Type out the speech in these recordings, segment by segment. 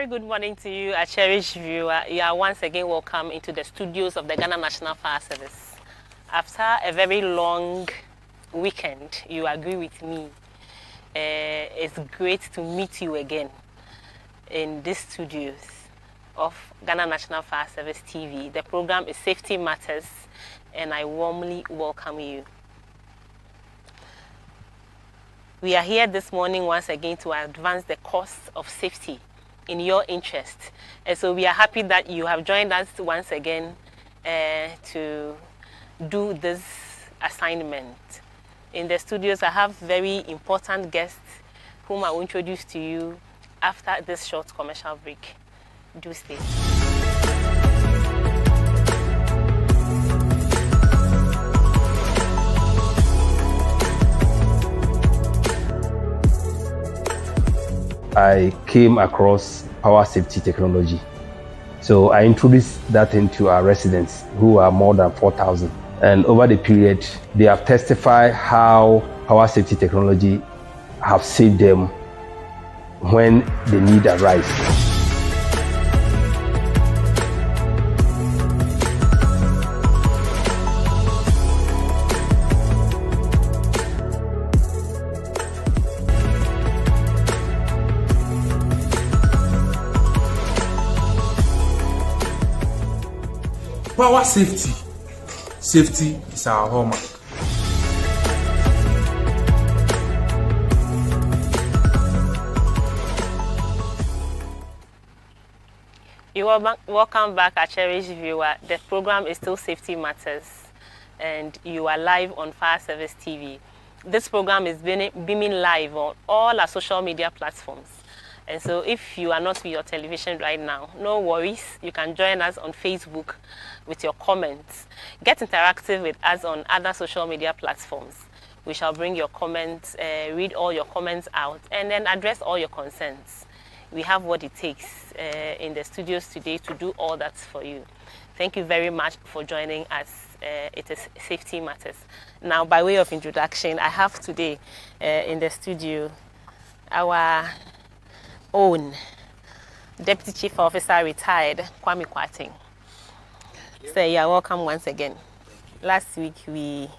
very good morning to you, a cherished viewer. You are once again welcome into the studios of the Ghana National Fire Service. After a very long weekend, you agree with me. It's great to meet you again in these studios of Ghana National Fire Service TV. The program is Safety Matters, and I warmly welcome you. We are here this morning once again to advance the cause of safety in your interest. And so we are happy that you have joined us once again to do this assignment. In the studios, I have very important guests whom I will introduce to you after this short commercial break. Do stay. I came across power safety technology. So I introduced that into our residents, who are more than 4,000. And over the period, they have testified how power safety technology have saved them when the need arises. Power safety. Safety is our hallmark. You are welcome back, our cherished viewer. The program is still Safety Matters, and you are live on Fire Service TV. This program is beaming live on all our social media platforms. And so if you are not with your television right now, no worries. You can join us on Facebook with your comments. Get interactive with us on other social media platforms. We shall bring your comments, read all your comments out, and then address all your concerns. We have what it takes in the studios today to do all that for you. Thank you very much for joining us. It is Safety Matters. Now, by way of introduction, I have today in the studio our own Deputy Chief Officer retired, Kwame Kwating. So you are welcome once again. Last week we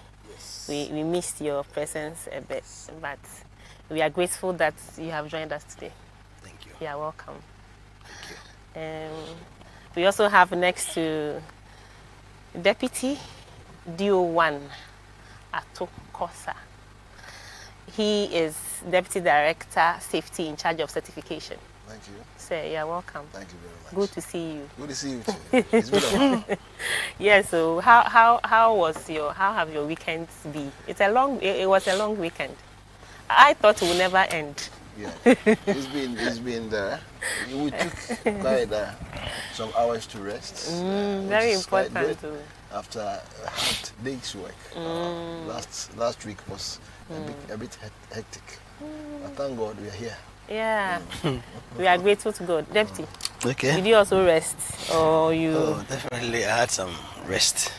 missed your presence a bit, but we are grateful that you have joined us today. Thank you. You are welcome. Thank you. We also have next to Deputy DO1 Ato Kosa. He is Deputy Director Safety in charge of certification. Thank you. Sir, you are welcome. Thank you very much. Good to see you. Good to see you too. It's been a while. Yeah, so how have your weekends been? It was a long weekend. I thought it would never end. Yeah. It's been there. We took quite some hours to rest. Very important too. After a hard day's work. Last week was a bit hectic. But thank God we are here. Yeah. We are grateful to God. Deputy. Okay. Did you also rest? Or you? Oh, definitely. I had some rest.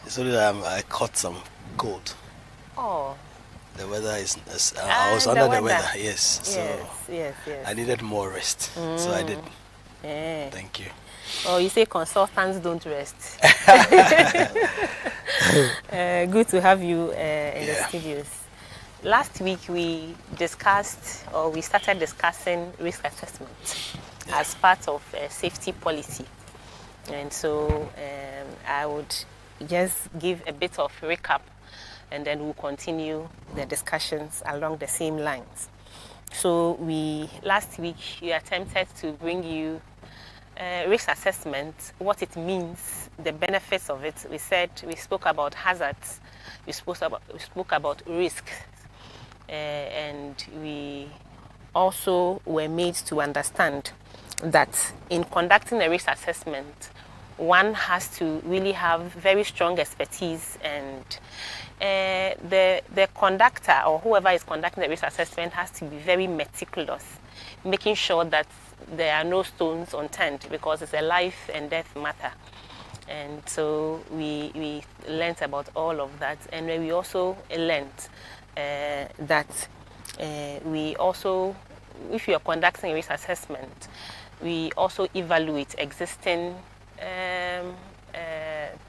It's only that I caught some cold. Oh. The weather is I was under the weather, yes. So yes. I needed more rest. So I did. Yeah. Thank you. Oh, you say consultants don't rest. Good to have you in the studios. Last week we started discussing risk assessment as part of safety policy. And so I would just give a bit of recap, and then we'll continue the discussions along the same lines. So last week we attempted to bring you risk assessment, what it means, the benefits of it. We spoke about hazards, we spoke about risks, and we also were made to understand that in conducting a risk assessment, one has to really have very strong expertise, and the conductor or whoever is conducting the risk assessment has to be very meticulous, making sure that there are no stones unturned, because it's a life and death matter. And so we learned about all of that, and we also learned that we also if you are conducting a risk assessment, we also evaluate existing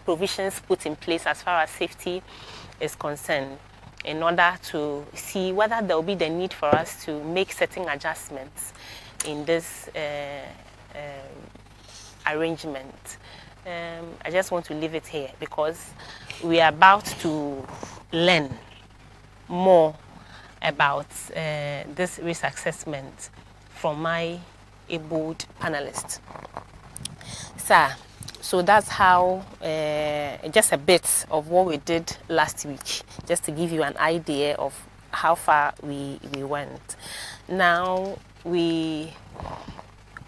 provisions put in place as far as safety is concerned, in order to see whether there will be the need for us to make certain adjustments in this arrangement. I just want to leave it here because we are about to learn more about this risk assessment from my abled panelists. Sir, so that's how, just a bit of what we did last week, just to give you an idea of how far we went. Now, we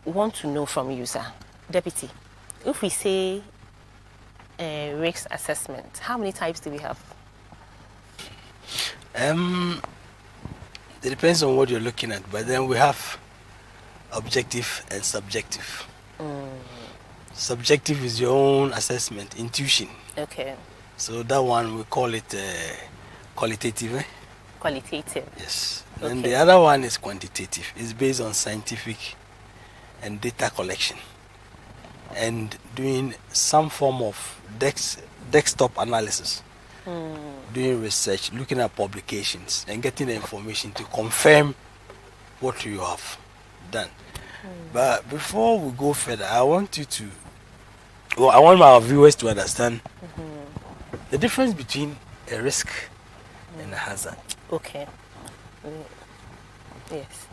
want to know from you, sir, Deputy, if we say risk assessment, how many types do we have? It depends on what you're looking at, but then we have objective and subjective. Subjective is your own assessment, intuition. Okay. So that one we call it qualitative. Eh? Qualitative. Yes. Okay. And the other one is quantitative. It's based on scientific and data collection and doing some form of desktop analysis, doing research, looking at publications and getting the information to confirm what you have done. But before we go further, I want our viewers to understand the difference between a risk and a hazard. Okay. Yes.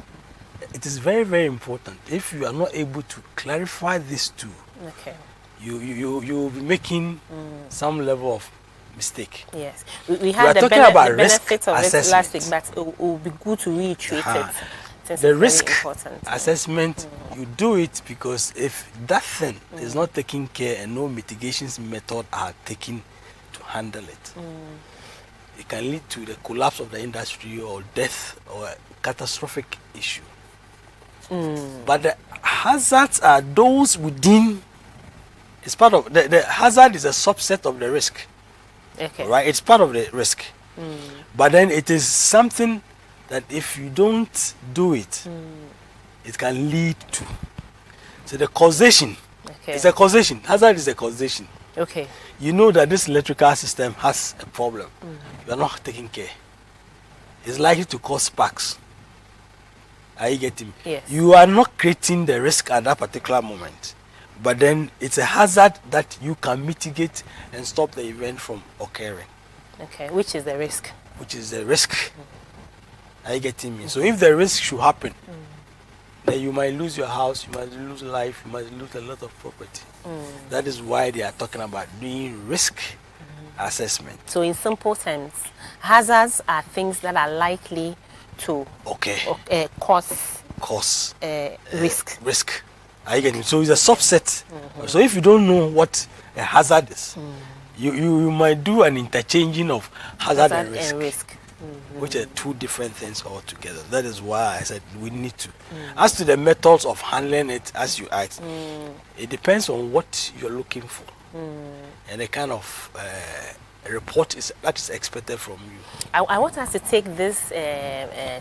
It is very, very important. If you are not able to clarify these two, Okay. you'll be making some level of mistake. Yes. We are had the talking about benefit risk of it assessment. last week, but it will be good to reiterate it. Since The it's risk very important. assessment, you do it because if that thing is not taken care and no mitigations method are taken to handle it, it can lead to the collapse of the industry or death or a catastrophic issue. But the hazards are those within. It's part of the hazard is a subset of the risk. Okay. Right? It's part of the risk. But then it is something that if you don't do it, it can lead to. So the causation, Okay. it's a causation. Hazard is a causation. Okay. You know that this electrical system has a problem. You are not taking care. It's likely to cause sparks. Are you getting me? Yes. You are not creating the risk at that particular moment. But then it's a hazard that you can mitigate and stop the event from occurring, Okay. Which is the risk? which is the risk. Are you getting me? So if the risk should happen, then you might lose your house, you might lose life, you might lose a lot of property. That is why they are talking about doing risk assessment. So in simple terms, hazards are things that are likely to Okay. cause risk. Risk. Are you getting me? So it's a subset. So if you don't know what a hazard is, you might do an interchanging of hazard and risk. Which are two different things altogether. That is why I said we need to. As to the methods of handling it, as you asked, it depends on what you're looking for and the kind of report that is expected from you. I want us to take this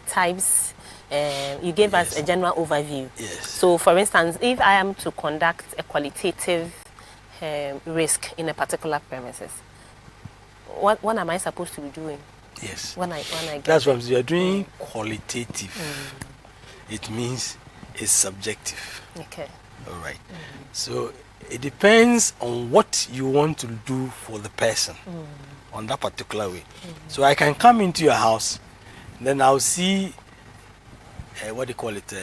types. You gave us a general overview. Yes. So, for instance, if I am to conduct a qualitative risk in a particular premises, what am I supposed to be doing? Yes. When I get That's what you're doing. Qualitative. It means it's subjective. Okay. All right. So it depends on what you want to do for the person on that particular way. So I can come into your house, then I'll see what do you call it,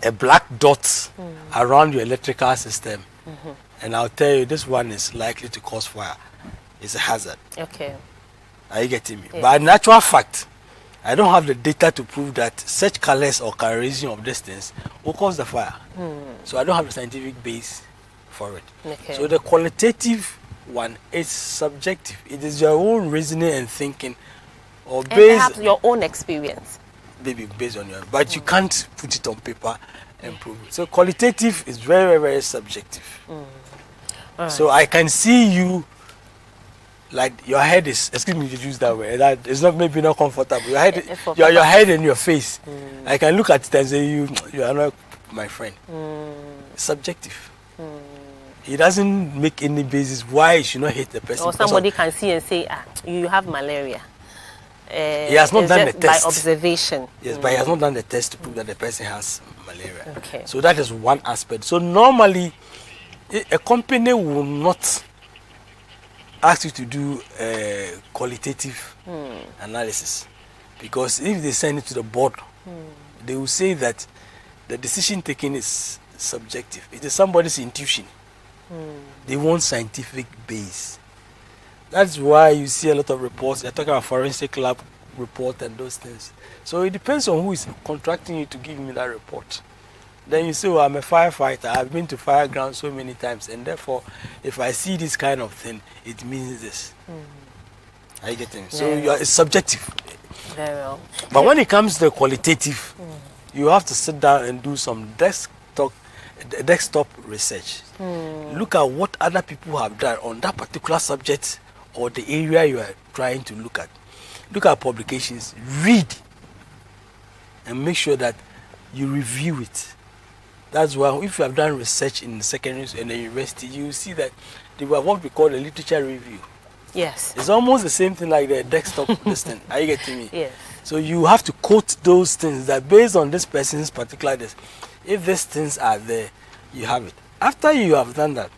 a black dot around your electrical system, and I'll tell you this one is likely to cause fire. It's a hazard. Okay. Are you getting me? Yes. But in actual fact, I don't have the data to prove that such colors or coloration of distance will cause the fire. So I don't have the scientific base for it. Okay. So the qualitative one is subjective. It is your own reasoning and thinking, or And based perhaps your own experience. maybe based on your, but you can't put it on paper and prove it. So qualitative is very, very, very subjective. Right. So I can see you like your head is, excuse me to use that word, that is not maybe not comfortable. Your head, For your head and your face. I can look at it and say you are not my friend. It's subjective. It doesn't make any basis why you should not hate the person. Or somebody can see and say, you have malaria. He has not done the test. By observation. Yes, but he has not done the test to prove that the person has malaria. Okay. So that is one aspect. So normally, a company will not ask you to do a qualitative analysis, because if they send it to the board, they will say that the decision taking is subjective. It is somebody's intuition. They want scientific base. That's why you see a lot of reports. They're talking about forensic lab report and those things. So it depends on who is contracting you to give me that report. Then you say, well, I'm a firefighter. I've been to fire ground so many times, and therefore, if I see this kind of thing, it means this. Are you getting me? So it's subjective. Very well. But when it comes to the qualitative, you have to sit down and do some desktop research. Look at what other people have done on that particular subject or the area you are trying to look at. Look at publications, read, and make sure that you review it. That's why if you have done research in the secondary and the university, you will see that they have what we call a literature review. Yes. It's almost the same thing like the desktop listing. Are you getting me? Yes. So you have to quote those things that based on this person's particular this. If these things are there, you have it. After you have done that,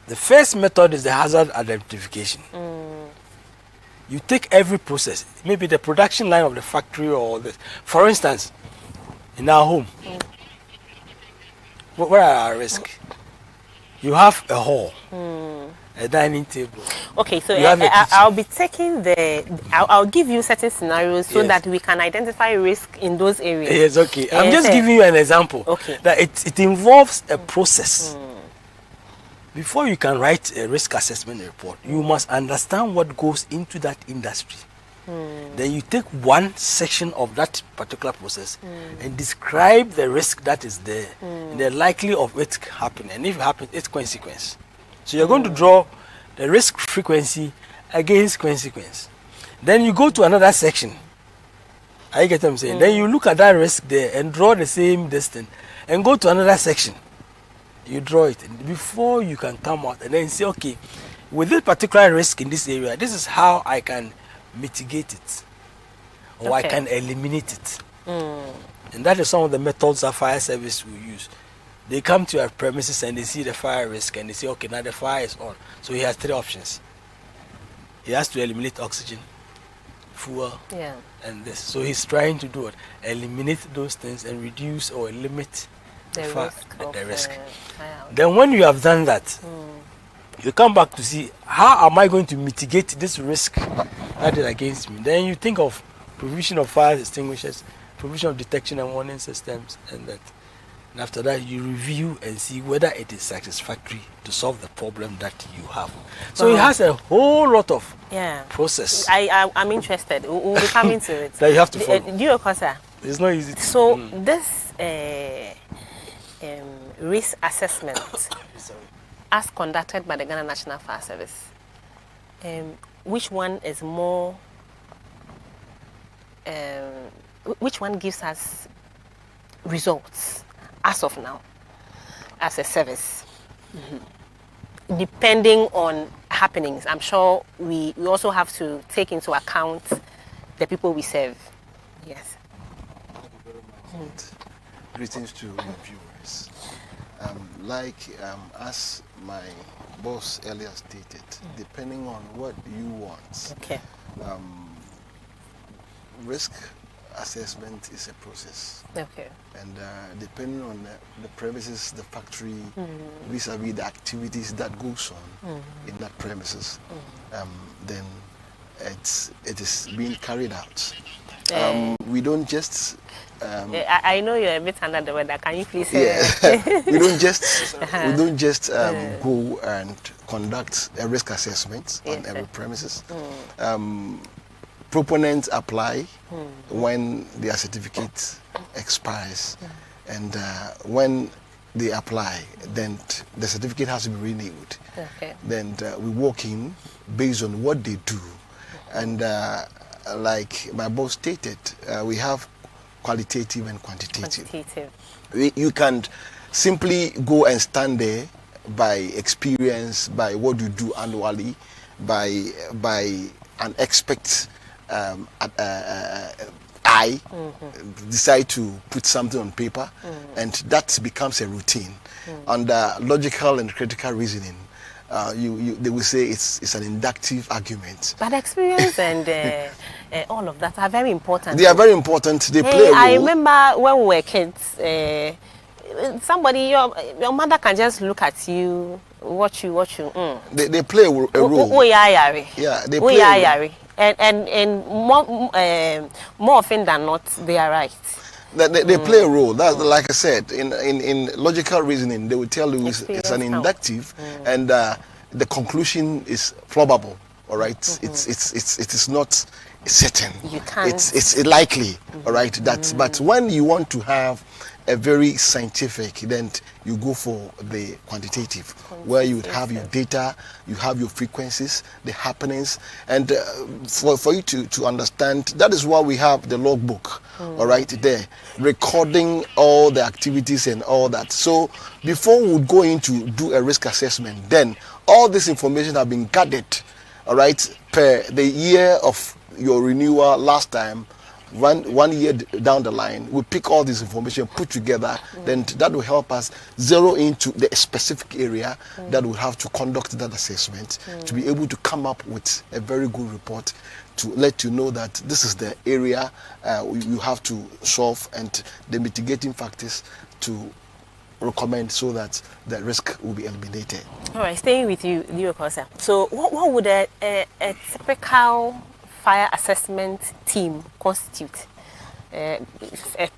the first method is the hazard identification. You take every process, maybe the production line of the factory or this. For instance, in our home, where are our risks? You have a hall, a dining table. Okay, so I'll be taking I'll give you certain scenarios so that we can identify risk in those areas. Yes, okay. I'm just giving you an example. Okay. That it involves a process. Before you can write a risk assessment report, you must understand what goes into that industry. Then you take one section of that particular process and describe the risk that is there, and the likelihood of it happening, and if it happens, its consequence. So you're going to draw the risk frequency against consequence. Then you go to another section. I get what I'm saying. Then you look at that risk there and draw the same distance, and go to another section. You draw it before you can come out and then say, okay, with this particular risk in this area, this is how I can mitigate it, or I can eliminate it. And that is some of the methods that fire service will use. They come to your premises and they see the fire risk and they say, okay, now the fire is on. So he has three options. He has to eliminate oxygen, fuel, and this. So he's trying to do it, eliminate those things and reduce or limit the risk. Then when you have done that, you come back to see, how am I going to mitigate this risk that is against me? Then you think of provision of fire extinguishers, provision of detection and warning systems, and that. And after that, you review and see whether it is satisfactory to solve the problem that you have. So it has a whole lot of process. I'm interested. We'll be coming to it. That you have to follow. Do you know, it's not easy. So this risk assessment, as conducted by the Ghana National Fire Service, which one is more? Which one gives us results as of now, as a service? Depending on happenings, I'm sure we also have to take into account the people we serve. Yes. Greetings to your viewers. As my boss earlier stated, depending on what you want, risk assessment is a process. And depending on the premises, the factory, vis-a-vis the activities that goes on in that premises, then it is being carried out. We don't just I know you're a bit under the weather. Can you please we don't just go and conduct a risk assessment on every premises. Proponents apply when their certificate expires, and when they apply, then the certificate has to be renewed. Okay. Then we walk in based on what they do. And like my boss stated, we have qualitative and quantitative. You can simply go and stand there by experience, by what you do annually, by an expert eye, decide to put something on paper, and that becomes a routine. Under logical and critical reasoning, they will say it's an inductive argument. But experience and all of that are very important. They are very important. They play a role. I remember when we were kids, somebody, your mother can just look at you, watch you. They play a role. Yeah, they play a role. And more often than not, they are right. They play a role. That's like I said, in logical reasoning, they will tell you it's an inductive, and the conclusion is probable. All right, it is not certain. You can't. It's likely. All right, but when you want to have a very scientific, then you go for the quantitative, where you would have your data, you have your frequencies, the happenings, and for you to understand, that is why we have the logbook, all right, there, recording all the activities and all that. So before we would go into do a risk assessment, then all this information have been gathered, all right, per the year of your renewal last time. One year down the line, we pick all this information, put together, then that will help us zero into the specific area that we have to conduct that assessment, to be able to come up with a very good report to let you know that this is the area you have to solve and the mitigating factors to recommend so that the risk will be eliminated. All right, staying with you, Kosa. So what would a typical fire assessment team constitute? A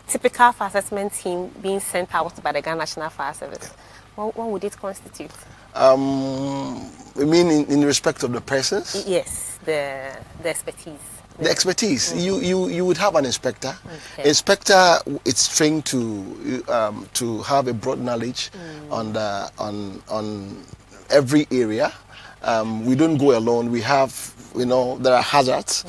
typical fire assessment team being sent out by the Ghana National Fire Service, what would it constitute? You mean in respect of the persons? Yes, the expertise. The expertise. You would have an inspector. Okay. Inspector is trained to have a broad knowledge on every area. We don't go alone. We have, there are hazards,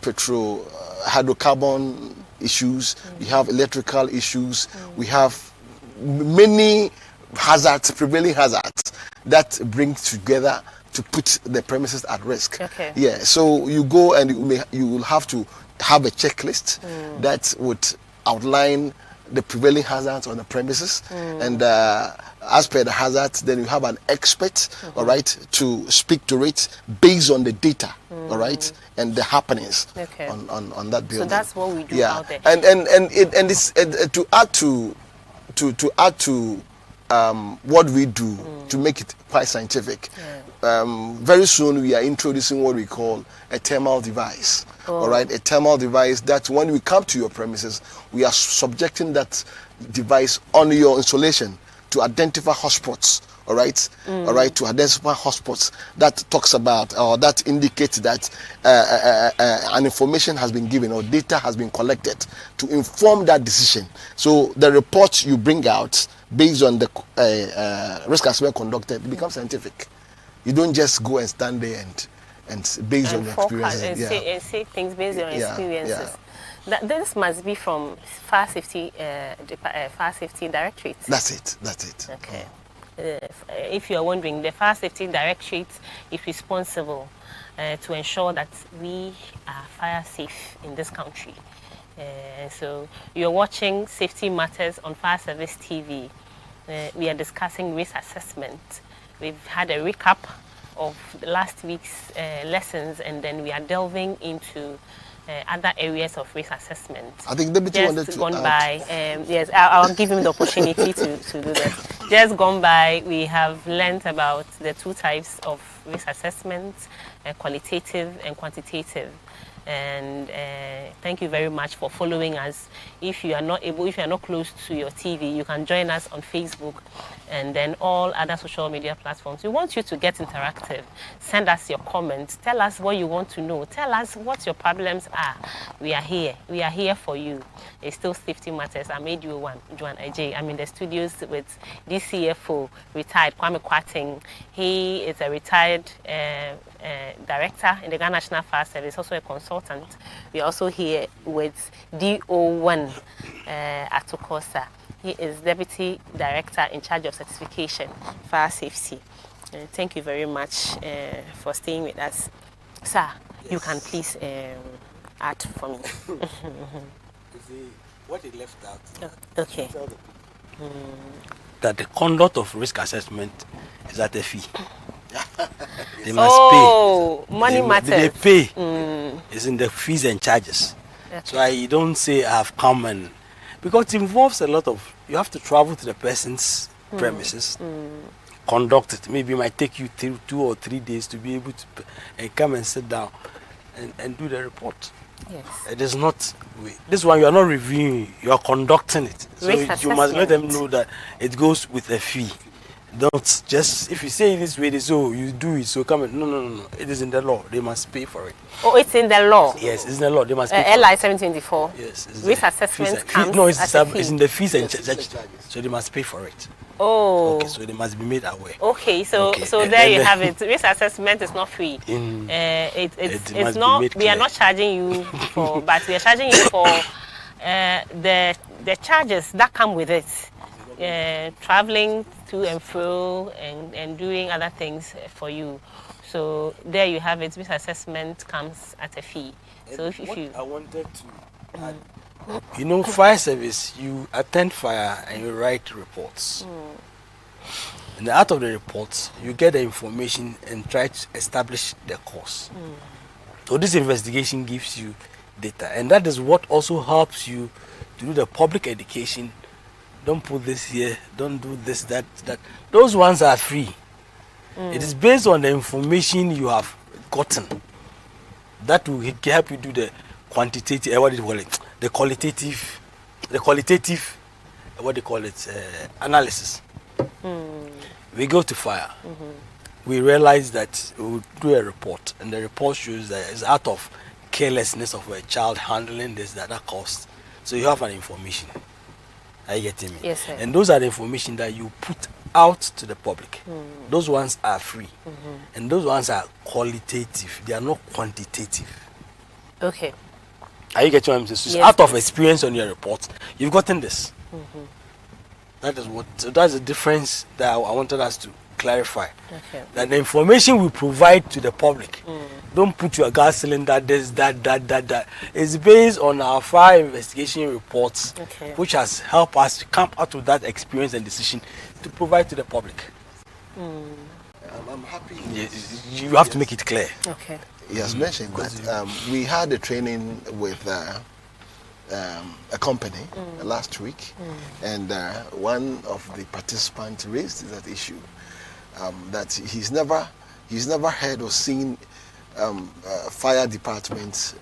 petrol, hydrocarbon issues. We have electrical issues. We have many hazards, prevailing hazards that bring together to put the premises at risk. Okay. Yeah. So you go and you will have to have a checklist that would outline the prevailing hazards on the premises, and as per the hazards, then you have an expert, all right, to speak to it based on the data, all right, and the happenings on that building. So that's what we do out there. And it's to add to what we do to make it quite scientific. Very soon we are introducing what we call a thermal device. All right, a thermal device that when we come to your premises, we are subjecting that device on your installation to identify hotspots. All right, to identify hotspots that talks about or that indicates that an information has been given or data has been collected to inform that decision. So the report you bring out based on the risk assessment conducted becomes scientific. You don't just go and stand there and based on your experiences and say things based on experiences. This must be from fire safety directorate. That's it. Okay. If you are wondering, the fire safety directorate is responsible to ensure that we are fire safe in this country. So you're watching Safety Matters on Fire Service TV. We are discussing risk assessment. We've had a recap of last week's lessons, and then we are delving into other areas of risk assessment. I think Deputy wanted to gone by. Yes, I'll give him the opportunity to do that. Just gone by, we have learned about the two types of risk assessment, qualitative and quantitative. And thank you very much for following us. If you are not close to your TV, you can join us on Facebook and then all other social media platforms. We want you to get interactive. Send us your comments. Tell us what you want to know. Tell us what your problems are. We are here. We are here for you. It's still Safety Matters. I'm ADO1, Joan Ajay. I'm in the studios with DCFO, retired Kwame Kwating. He is a retired director in the Ghana National Fire Service, also a consultant. We're also here with DO1 Atukosa. He is Deputy Director in charge of certification, fire safety. Thank you very much for staying with us. Sir, yes. You can please add for me. What he left out. Okay. That the conduct of risk assessment is at a fee. They must pay. Money matters. They pay. It's in the fees and charges. Okay. So I don't say I have come and because it involves a lot of. You have to travel to the person's premises, conduct it. Maybe it might take you 2 or 3 days to be able to come and sit down and do the report. Yes. It is not. This one you are not reviewing. You are conducting it. So you must let them know that it goes with a fee. Don't just, if you say it this way, they say, oh, you do it, so come in. No. It is in the law. They must pay for it. Oh, it's in the law? Yes, it's in the law. They must pay for LI 724? Yes. Risk assessment comes no, it's in the fees and charges. So they must pay for it. Oh. Okay, so they must be made aware. Okay, so there you have it. Risk assessment is not free. It's not, we are not charging you for, but we are charging you for the charges that come with it. Traveling to and fro and doing other things for you. So there you have it. Risk assessment comes at a fee. So if you... I wanted to add, you know, fire service, you attend fire and you write reports. In the out of the reports, you get the information and try to establish the cause. So this investigation gives you data, and that is what also helps you to do the public education. Don't put this here, don't do this, that. Those ones are free. It is based on the information you have gotten. That will help you do the quantitative, what do you call it? The qualitative, what do you call it? Analysis. We go to fire. We realize that we will do a report, and the report shows that it's out of carelessness of a child handling this, that caused. So you have an information. Are you getting me? Yes, sir. And those are the information that you put out to the public. Those ones are free. And those ones are qualitative. They are not quantitative. Okay. Are you getting what I'm saying? So yes, out of experience on your report, you've gotten this. That is that's the difference that I wanted us to clarify. Okay. That the information we provide to the public, don't put your gas cylinder, this, that. It's based on our fire investigation reports, which has helped us come out of that experience and decision to provide to the public. I'm happy. You have to make it clear. Okay. He has mentioned that we had a training with a company last week, and one of the participants raised that issue. That he's never heard or seen fire departments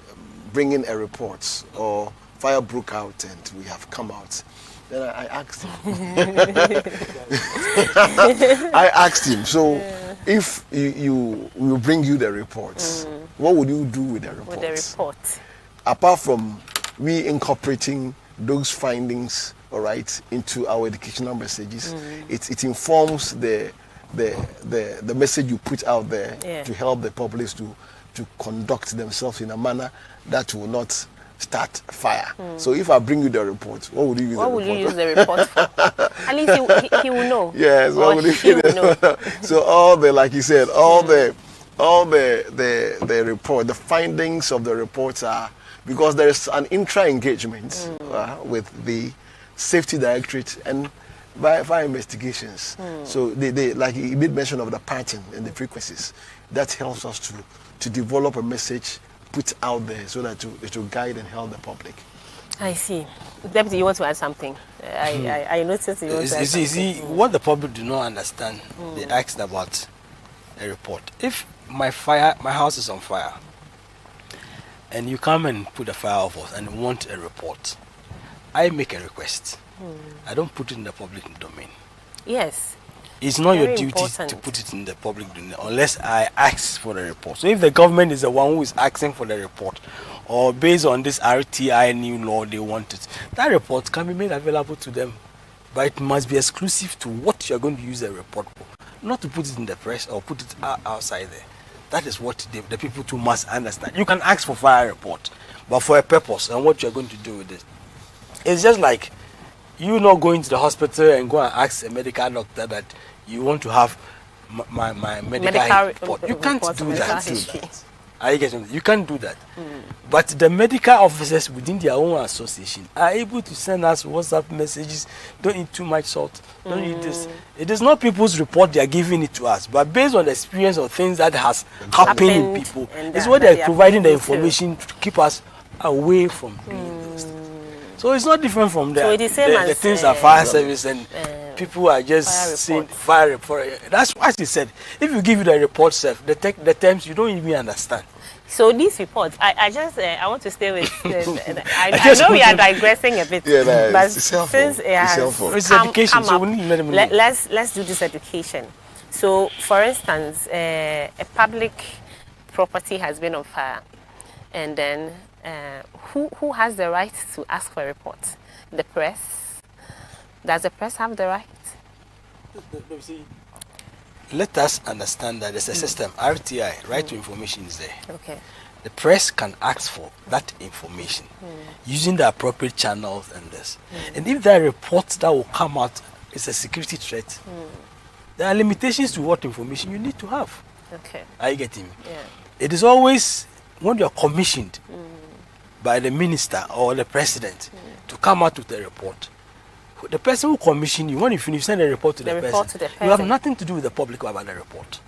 bringing a report or fire broke out and we have come out. Then I asked him. So if you will bring you the reports, what would you do with the reports? With the report, apart from we incorporating those findings, all right, into our educational messages, it informs the message you put out there to help the populace to conduct themselves in a manner that will not start fire. So if I bring you the report, what would you use the report for? At least he will know. Yes, what would he will know. So all the, like you said, all the report, the findings of the reports are, because there is an intra-engagement with the Safety Directorate and by fire investigations. So they like he made mention of the pattern and the frequencies. That helps us to develop a message put out there so that it will guide and help the public. I see. Deputy, you want to add something? I noticed you want to add something. See, what the public do not understand, they asked about a report. If my house is on fire, and you come and put a fire off us and want a report, I make a request. I don't put it in the public domain. Yes. It's not Very your duty important. to put it in the public domain unless I ask for the report. So if the government is the one who is asking for the report, or based on this RTI new law they want it, that report can be made available to them. But it must be exclusive to what you are going to use the report for. Not to put it in the press or put it outside there. That is what the people too must understand. You can ask for fire report, but for a purpose and what you are going to do with it. It's just like you not going to the hospital and go and ask a medical doctor that you want to have my medical report. You can't do that. Are you getting it? You can't do that. But the medical officers within their own association are able to send us WhatsApp messages. Don't eat too much salt. Don't eat this. It is not people's report they are giving it to us, but based on the experience of things that has happened in people, it's what they are providing the information to keep us away from doing this. So it's not different from the things that fire service and people are just saying fire report. That's why she said, if you give you the report self, the terms you don't even understand. So these reports, I want to stay with. I know we are digressing a bit, but since it has come up, let's do this education. So, for instance, a public property has been on fire, and then who has the right to ask for a report? The press. Does the press have the right? Let us understand that there's a system, RTI, right to information is there. Okay. The press can ask for that information using the appropriate channels and this. And if there are reports that will come out, it's a security threat. There are limitations to what information you need to have. Okay. Are you getting me? Yeah. It is always when you are commissioned by the minister or the president to come out with a report. The person who commissioned you, when you finish, send a report to the person. You have nothing to do with the public about the report.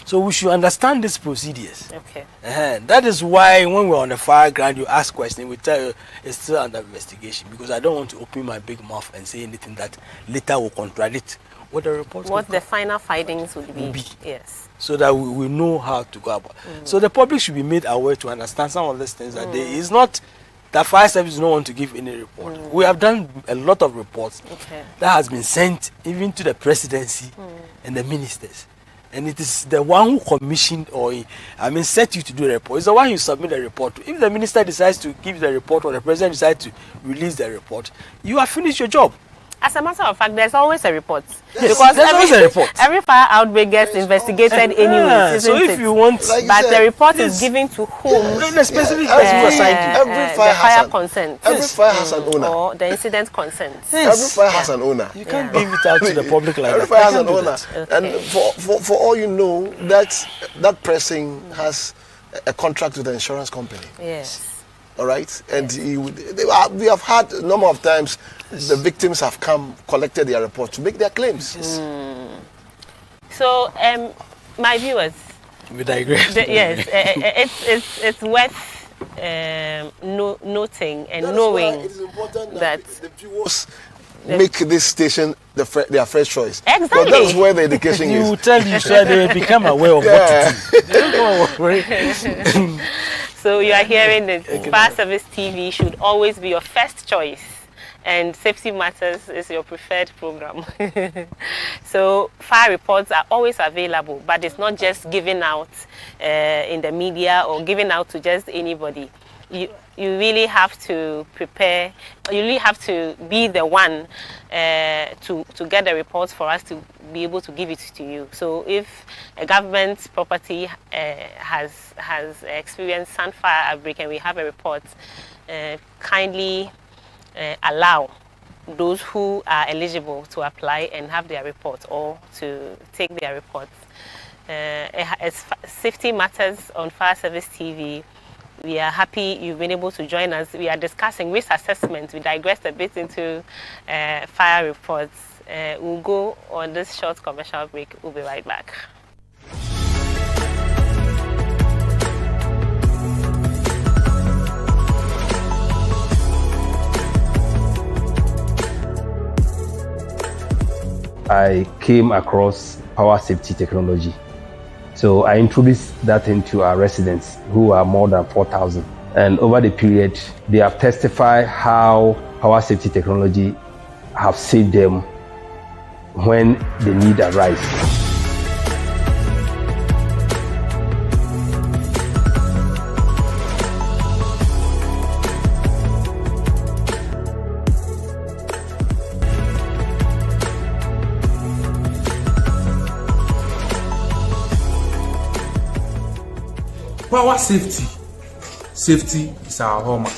So we should understand these procedures. Okay. That is why when we're on the fire ground, you ask questions, we tell you it's still under investigation, because I don't want to open my big mouth and say anything that later will contradict what the report. What the final findings would be. Yes. So that we know how to go about. So the public should be made aware to understand some of these things. That there is not that fire service does not want to give any report. We have done a lot of reports that has been sent even to the presidency and the ministers. And it is the one who commissioned or set you to do the report. It's the one you submit the report to. If the minister decides to give the report or the president decides to release the report, you have finished your job. As a matter of fact, there's always a report. Yes, because there's always a report. Every fire outbreak gets investigated anyway. So if you want, but the report is given to whom? The specific every fire consent. Every fire has an owner. Or the incident consent. Every fire has an owner. You can't give it out to the public like that. Every fire has an owner. And for all you know, that person has a contract with the insurance company. Yes. All right, and we have had a number of times the victims have come, collected their report to make their claims. So, my viewers, we digress. It's worth noting and knowing it is important that the viewers make this station their first choice. Exactly. That's where the education is. You tell you so they become aware of what to do. So you are hearing it. Fire Service TV should always be your first choice, and Safety Matters is your preferred program. So fire reports are always available, but it's not just given out in the media or given out to just anybody. You really have to prepare. You really have to be the one to get the reports for us to be able to give it to you. So if a government property has experienced some fire outbreak and we have a report, kindly allow those who are eligible to apply and have their reports or to take their reports. As Safety Matters on Fire Service TV, we are happy you've been able to join us. We are discussing risk assessment. We digressed a bit into fire reports. We'll go on this short commercial break. We'll be right back. I came across power safety technology. So I introduced that into our residents, who are more than 4,000. And over the period, they have testified how power safety technology have saved them when the need arises. Power safety. Safety is our hallmark.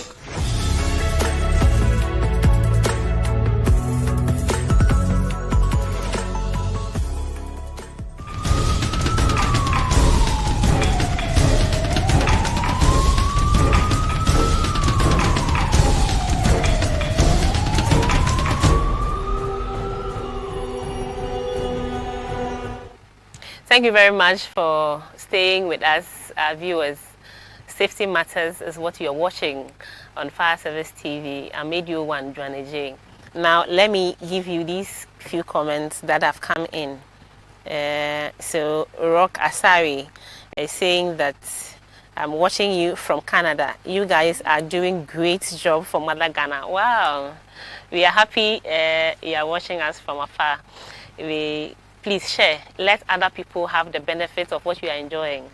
Thank you very much for staying with us, our viewers. Safety Matters is what you're watching on Fire Service TV. I made you one, Juaneje. Now, let me give you these few comments that have come in. So, Rock Asari is saying that I'm watching you from Canada. You guys are doing great job for Mother Ghana. Wow. We are happy you are watching us from afar. Please share. Let other people have the benefit of what you are enjoying.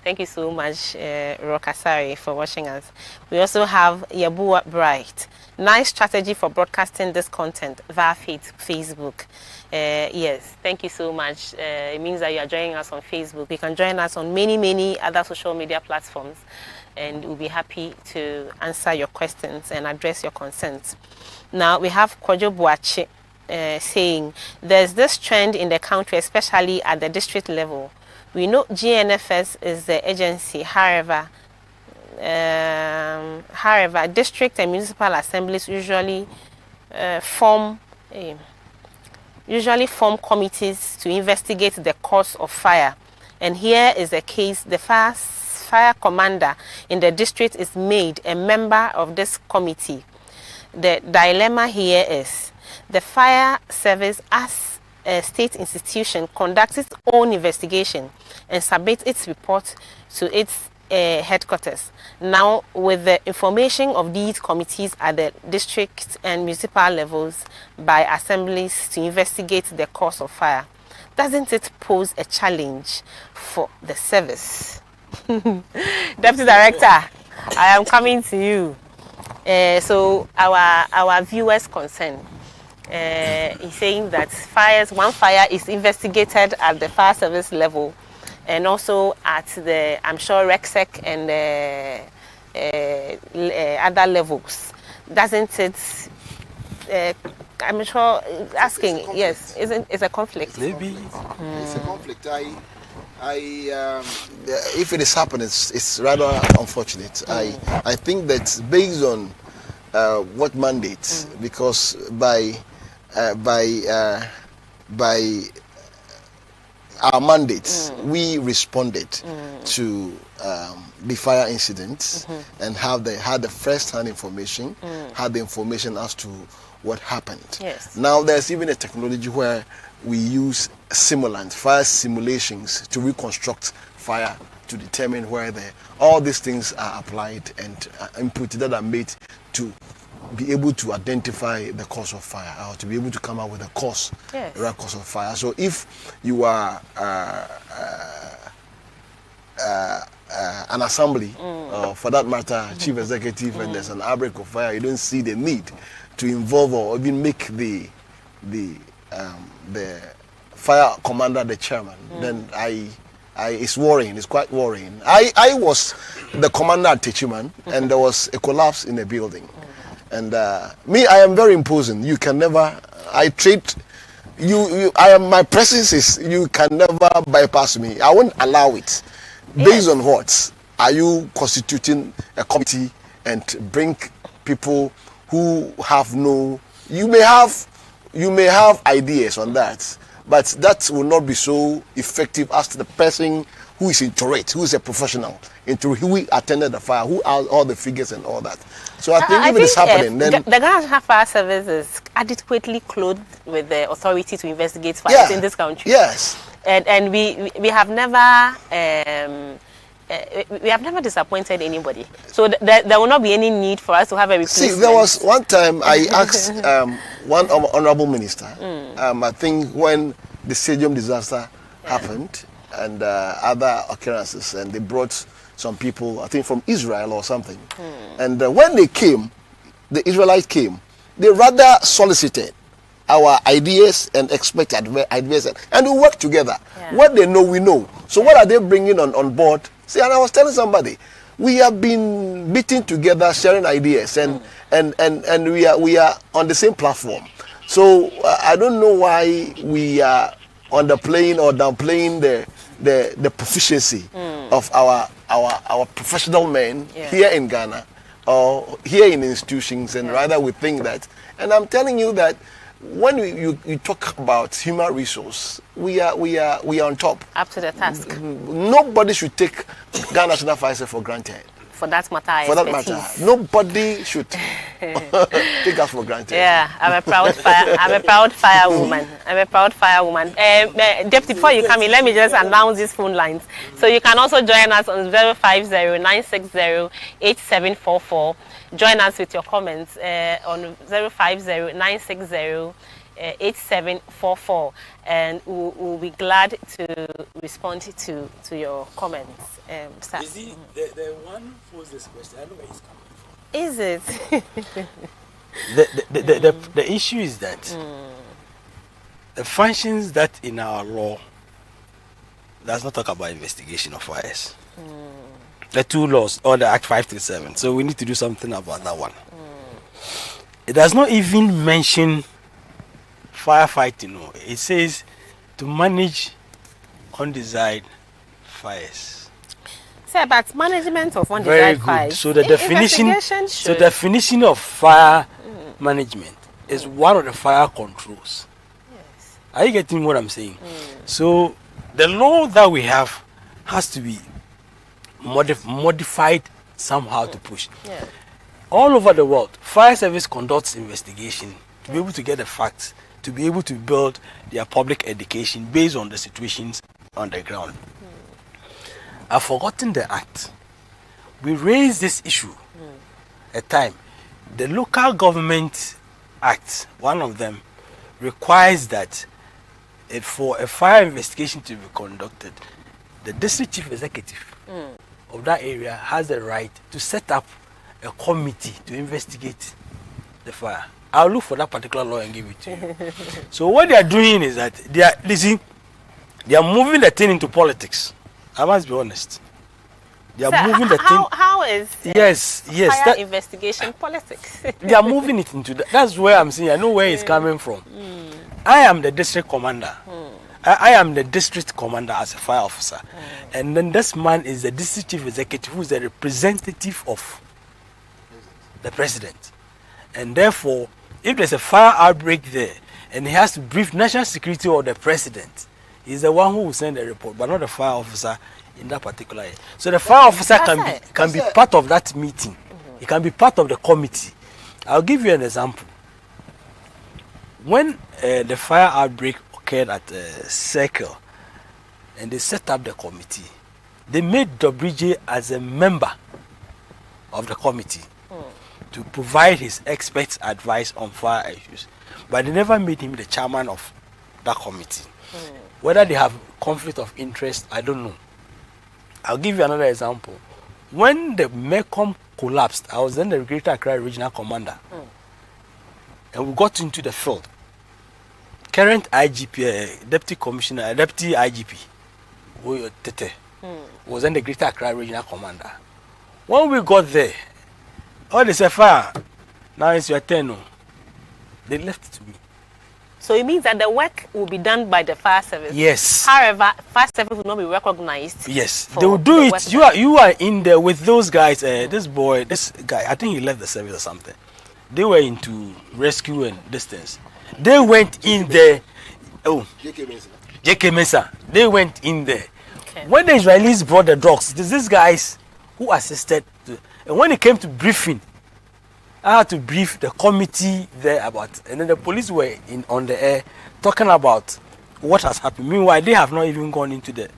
Thank you so much, Rokasari, for watching us. We also have Yabua Bright. Nice strategy for broadcasting this content via Facebook. Yes, thank you so much. It means that you are joining us on Facebook. You can join us on many other social media platforms, and we'll be happy to answer your questions and address your concerns. Now, we have Kojo Buachi. Saying there's this trend in the country, especially at the district level. We know GNFS is the agency, however, district and municipal assemblies usually form committees to investigate the cause of fire. And here is the case: the fire commander in the district is made a member of this committee. The dilemma here is the fire service, as a state institution, conducts its own investigation and submits its report to its headquarters. Now, with the information of these committees at the district and municipal levels by assemblies to investigate the cause of fire, doesn't it pose a challenge for the service? Deputy Director, I am coming to you. So our viewers' concern. He's saying that one fire is investigated at the fire service level, and also at the, I'm sure, RECSEC and other levels. Doesn't it? I'm sure asking. Yes, it's a conflict. Maybe it's a conflict. If it is happening, it's rather unfortunate. I think that based on what mandates, because by our mandates, we responded to the fire incidents and had the first-hand information, had the information as to what happened. Yes. Now there's even a technology where we use simulants, fire simulations, to reconstruct fire, to determine where all these things are applied and inputs that are made to be able to identify the cause of fire, or to be able to come up with a cause, yes, the right cause of fire. So if you are an assembly, or for that matter, chief executive, and there's an outbreak of fire, you don't see the need to involve or even make the fire commander the chairman, then it's worrying. It's quite worrying. I was the commander at Techiman, and there was a collapse in a building. And me, I am very imposing. You can never. I treat you. I am. My presence is. You can never bypass me. I won't allow it. Based on what? Are you constituting a committee and bring people who have no? You may have ideas on that, but that will not be so effective as to the person who is into it, who is a professional, who attended the fire, who are all the figures and all that. So I think if it is happening, then the Ghana Fire Service is adequately clothed with the authority to investigate fires in this country. Yes. And we have never we have never disappointed anybody. So there will not be any need for us to have a replacement. See, there was one time I asked one honorable minister, I think when the stadium disaster happened and other occurrences, and they brought some people, I think from Israel or something. And when they came, the Israelites came, they rather solicited our ideas and expect ideas, and we work together. What they know, we know. So what are they bringing on board? See, and I was telling somebody, we have been meeting together, sharing ideas, and we are on the same platform. So I don't know why we are underplaying or downplaying the proficiency of our professional men here in Ghana or here in institutions, and rather we think that. And I'm telling you that when you talk about human resource, we are on top. Up to the task. Nobody should take Ghana National Fire Service for granted. For that matter, for that matter, nobody should take us for granted. Yeah, I'm a proud firewoman. I'm a proud firewoman. Deputy, before you come in, let me just announce these phone lines. So you can also join us on 050-960-8744. Join us with your comments on 050-960-8744, and we'll be glad to respond to your comments. Is he the one who posed this question? I know where he's coming from. Is it? The issue is that the functions that in our law does not talk about investigation of fires. The two laws, or the Act 537. So we need to do something about that one. It does not even mention firefighting. No. It says to manage undesired fires. Sir, but management of undesired fires. So the definition of fire management is one of the fire controls. Yes. Are you getting what I'm saying? So the law that we have has to be modified somehow to push. Yeah. All over the world, fire service conducts investigation to be able to get the facts, to be able to build their public education based on the situations on the ground. I've forgotten the act. We raised this issue at time. The Local Government Act, one of them, requires that for a fire investigation to be conducted, the district chief executive of that area has the right to set up a committee to investigate the fire. I'll look for that particular law and give it to you. So what they are doing is that they are moving the thing into politics. I must be honest. They are moving the thing. How is fire investigation politics? They are moving it into that. That's where I'm saying. I know where it's coming from. I am the district commander. I am the district commander as a fire officer, and then this man is the district chief executive, who is the representative of the president. And therefore, if there's a fire outbreak there, and he has to brief national security or the president, he's the one who will send the report, but not the fire officer in that particular area. So the fire officer can be part of that meeting. He can be part of the committee. I'll give you an example. When the fire outbreak occurred at Circle, and they set up the committee, they made WJ as a member of the committee to provide his expert advice on fire issues, but they never made him the chairman of that committee. Whether they have conflict of interest, I don't know. I'll give you another example. When the MECOM collapsed, I was then the Greater Accra Regional Commander, and we got into the field. Current IGP, Deputy Commissioner, Deputy IGP, Tete, was then the Greater Accra Regional Commander. When we got there, all they said, fire, now it's your turn. They left it to me. So it means that the work will be done by the fire service. Yes. However, fire service will not be recognized. Yes, they will do it. You are in there with those guys. This guy, I think he left the service or something. They were into rescue and distance. They went in there. JK Mensah. They went in there. Okay. When the Israelis brought the drugs, these guys who assisted. And when it came to briefing, I had to brief the committee there about, and then the police were on the air talking about what has happened. Meanwhile, they have not even gone into the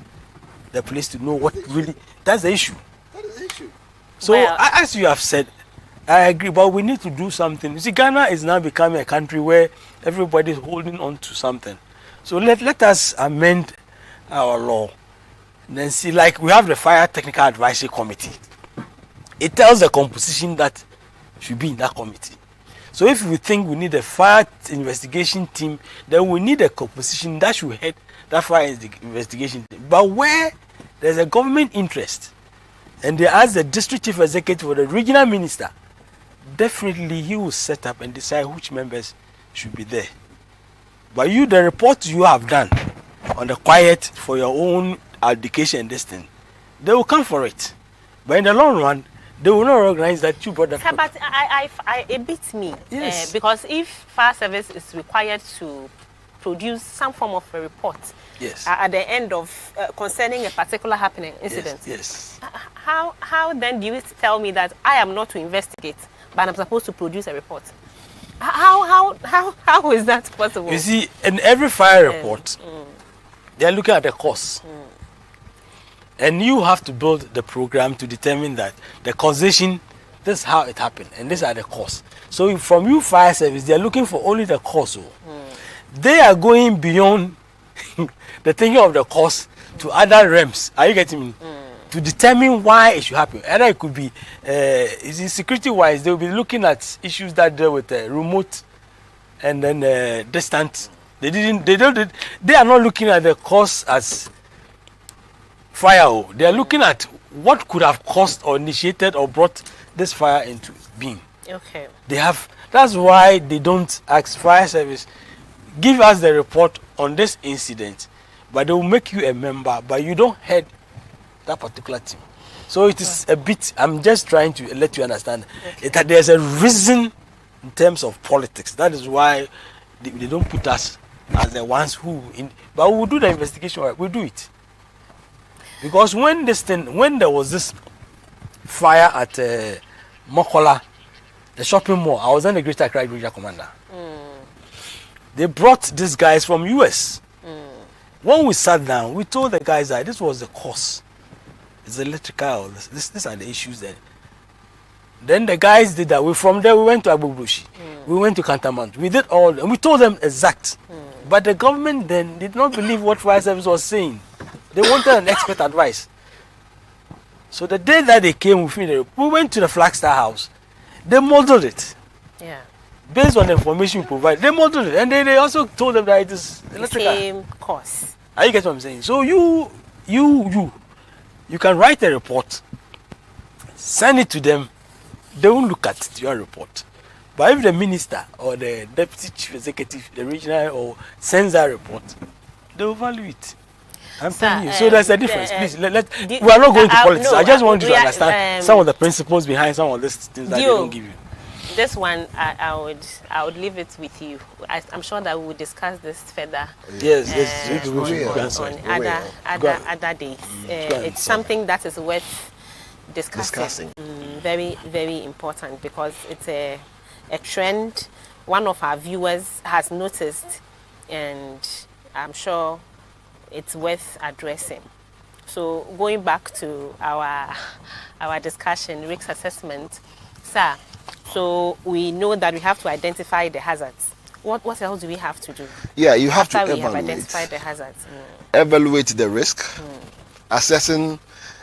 the police to know what really. That's the issue. That is the issue. So, as you have said, I agree, but we need to do something. You see, Ghana is now becoming a country where everybody is holding on to something. So let us amend our law. Then see, like we have the Fire Technical Advisory Committee. It tells the composition that should be in that committee. So if we think we need a fire investigation team, then we need a composition that should head that fire investigation team. But where there's a government interest, and they ask the district chief executive or the regional minister, definitely he will set up and decide which members should be there. But you, the report you have done on the quiet for your own education and this thing, they will come for it. But in the long run, they will not recognize that you brought that. Yeah, but it beats me. Yes. Because if fire service is required to produce some form of a report, yes, at the end of concerning a particular happening incident, yes, how then do you tell me that I am not to investigate, but I'm supposed to produce a report? How is that possible? You see, in every fire report, they are looking at the cost. And you have to build the program to determine that the causation, this is how it happened, and these are the costs. So from you fire service, they are looking for only the cost. They are going beyond the thinking of the cost to other realms. Are you getting me? To determine why it should happen. Either it could be, security-wise, they will be looking at issues that deal with remote and then distant. They are not looking at the cost as fire. They are looking at what could have caused or initiated or brought this fire into being. Okay. That's why they don't ask fire service, give us the report on this incident, but they will make you a member, but you don't head that particular team. So it is a bit, I'm just trying to let you understand that there's a reason in terms of politics. That is why they don't put us as the ones who, but we will do the investigation, right? We'll do it. Because when there was this fire at Mokola, the shopping mall, I was in the Greater Accra Regional Commander. They brought these guys from US. When we sat down, we told the guys that this was the cause. It's electrical. These are the issues then. Then the guys did that. From there, we went to Abubushi. We went to Cantonment. We did all, and we told them exact. But the government then did not believe what fire service was saying. They wanted an expert advice. So the day that they came with me, we went to the Flagstaff house. They modeled it. Yeah. Based on the information we provided, they modeled it. And they also told them that it is electrical. Same course. Are you get what I'm saying? So you can write a report, send it to them. They won't look at your report. But if the minister or the deputy chief executive, the regional, or sends that report, they will value it. I'm telling you. So there's a difference. Please, we are not going to politics. I just want you to understand some of the principles behind some of these things that they don't give you. This one, I would leave it with you. I'm sure that we will discuss this further. Yes, on other days. It's something that is worth discussing. Very, very important, because it's a trend one of our viewers has noticed, and I'm sure it's worth addressing. So going back to our discussion, risk assessment, sir. So we know that we have to identify the hazards. What else do we have to do? Yeah, you have to after we evaluate. have identified the hazards. Evaluate the risk, assessing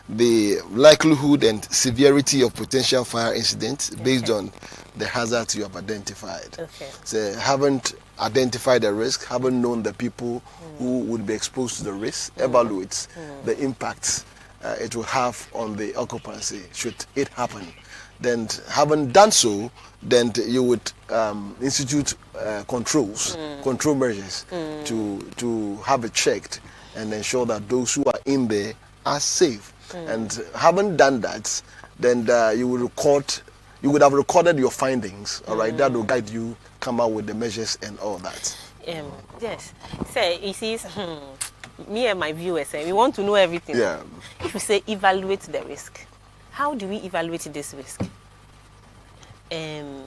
the likelihood and severity of potential fire incidents based on the hazards you have identified. Okay. So haven't identified the risk, haven't known the people who would be exposed to the risk, evaluate the impacts it will have on the occupancy should it happen. Then having done so, then you would institute control measures to have it checked and ensure that those who are in there are safe. And having done that, then you would have recorded your findings. All right, that will guide you come out with the measures and all that. Yes. So you see, me and my viewers, we want to know everything. Yeah. If you say evaluate the risk, how do we evaluate this risk? You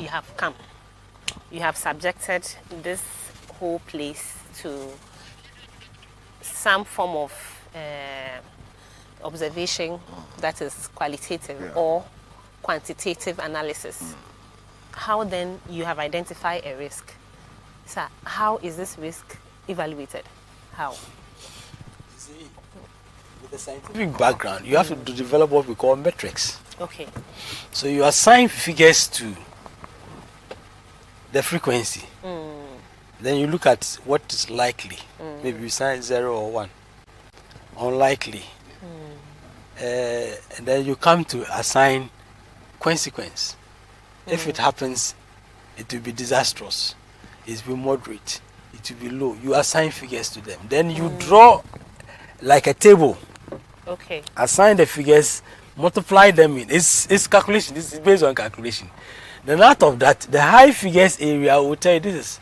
have subjected this whole place to some form of observation, that is qualitative, or quantitative analysis. How then you have identified a risk? So how is this risk evaluated? How? You see, with the scientific background, you have to develop what we call metrics. Okay. So you assign figures to the frequency. Then you look at what is likely. Maybe you assign 0 or 1. Unlikely. And then you come to assign consequence. If it happens, it will be disastrous. It will be moderate. It will be low. You assign figures to them. Then you draw like a table. Okay. Assign the figures, multiply them in. It's calculation. This is based on calculation. Then out of that, the high figures area will tell you this is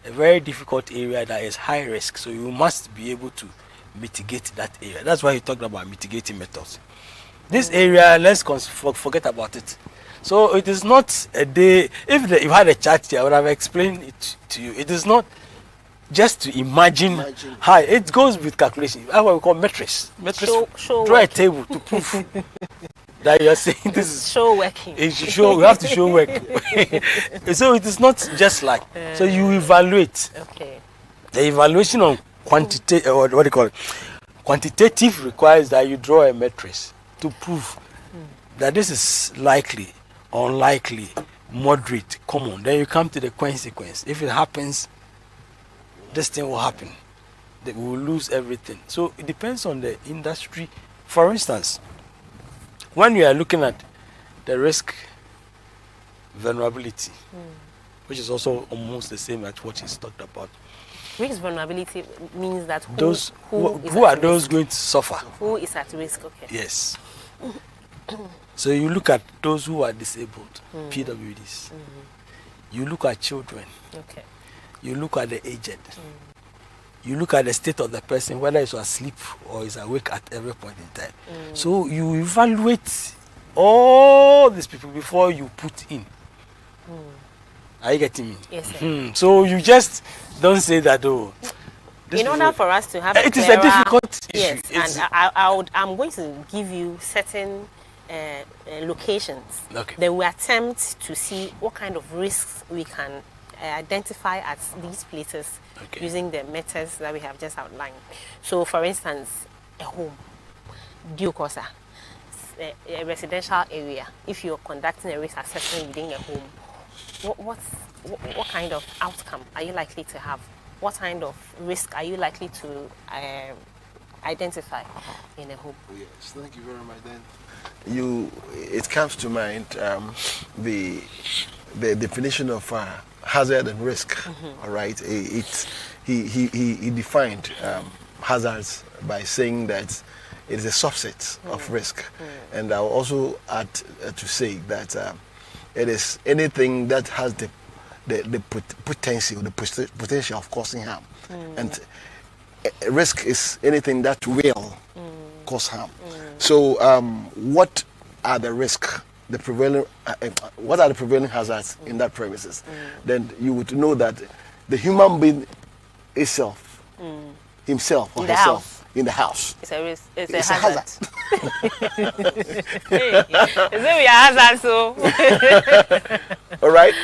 a very difficult area that is high risk. So you must be able to mitigate that area. That's why you talked about mitigating methods. This area, let's forget about it. So it is not a day. If you had a chart here, I would have explained it to you. It is not just to imagine high. It goes with calculation. That's what we call metrics. Show draw a table to prove that you are saying this is show working. We have to show work. So it is not just like. So you evaluate. Okay. The evaluation on quantitative, what do you call it? Quantitative requires that you draw a matrix to prove that this is likely, unlikely, moderate, common. Then you come to the consequence. If it happens, this thing will happen. That we will lose everything. So it depends on the industry. For instance, when you are looking at the risk vulnerability, which is also almost the same as what is talked about. Risk vulnerability means that who are those going to suffer? Who is at risk? Okay. Yes. So you look at those who are disabled, PWDs. You look at children. Okay. You look at the aged. You look at the state of the person, whether he's asleep or is awake at every point in time. So you evaluate all these people before you put in. Are you getting me? Yes, sir. So you just don't say that, oh. In order for us to have it is a difficult issue. Yes, and I'm going to give you certain locations. Okay. Then we attempt to see what kind of risks we can identify at these places using the methods that we have just outlined. So, for instance, a home, Diokosa, a residential area. If you're conducting a risk assessment within a home, what kind of outcome are you likely to have? What kind of risk are you likely to identify in a home? Yes, thank you very much. Then, it comes to mind the definition of hazard and risk. All right, he defined hazards by saying that it is a subset of risk, and I'll also add to say that it is anything that has the potential of causing harm, and risk is anything that will cause harm. So, what are the risks? What are the prevailing hazards in that premises? Then you would know that the human being himself or herself in the house. It's a risk. It's a hazard. Hey, is it a hazard? So. All right.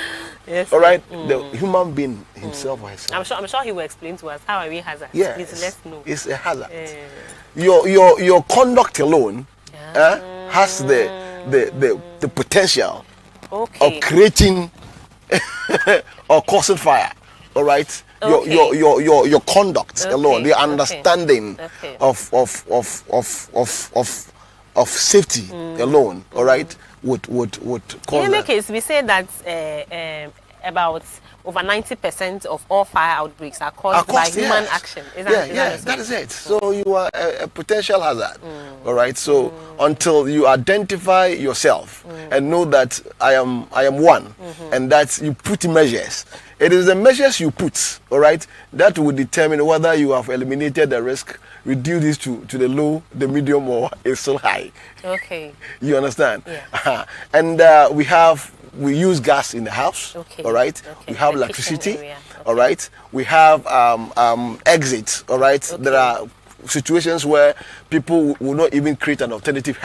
Yes. All right. The human being himself or herself. I'm sure he will explain to us how are we hazards. Yes. Please, let's know. It's a hazard. Your conduct alone has the potential of creating or causing fire. All right. Your conduct alone, the understanding of safety alone, all right, would cause. In any case, we say that about over 90% of all fire outbreaks are caused by human action. That is it. So you are a potential hazard. All right. So until you identify yourself and know that I am one, and that you put measures. It is the measures you put, all right, that will determine whether you have eliminated the risk, reduced it to the low, the medium, or it's still high. Okay. You understand? Yeah. And we use gas in the house. Okay. All right. Okay. We have electricity. All right. We have exits. All right. Okay. There are situations where people will not even create an alternative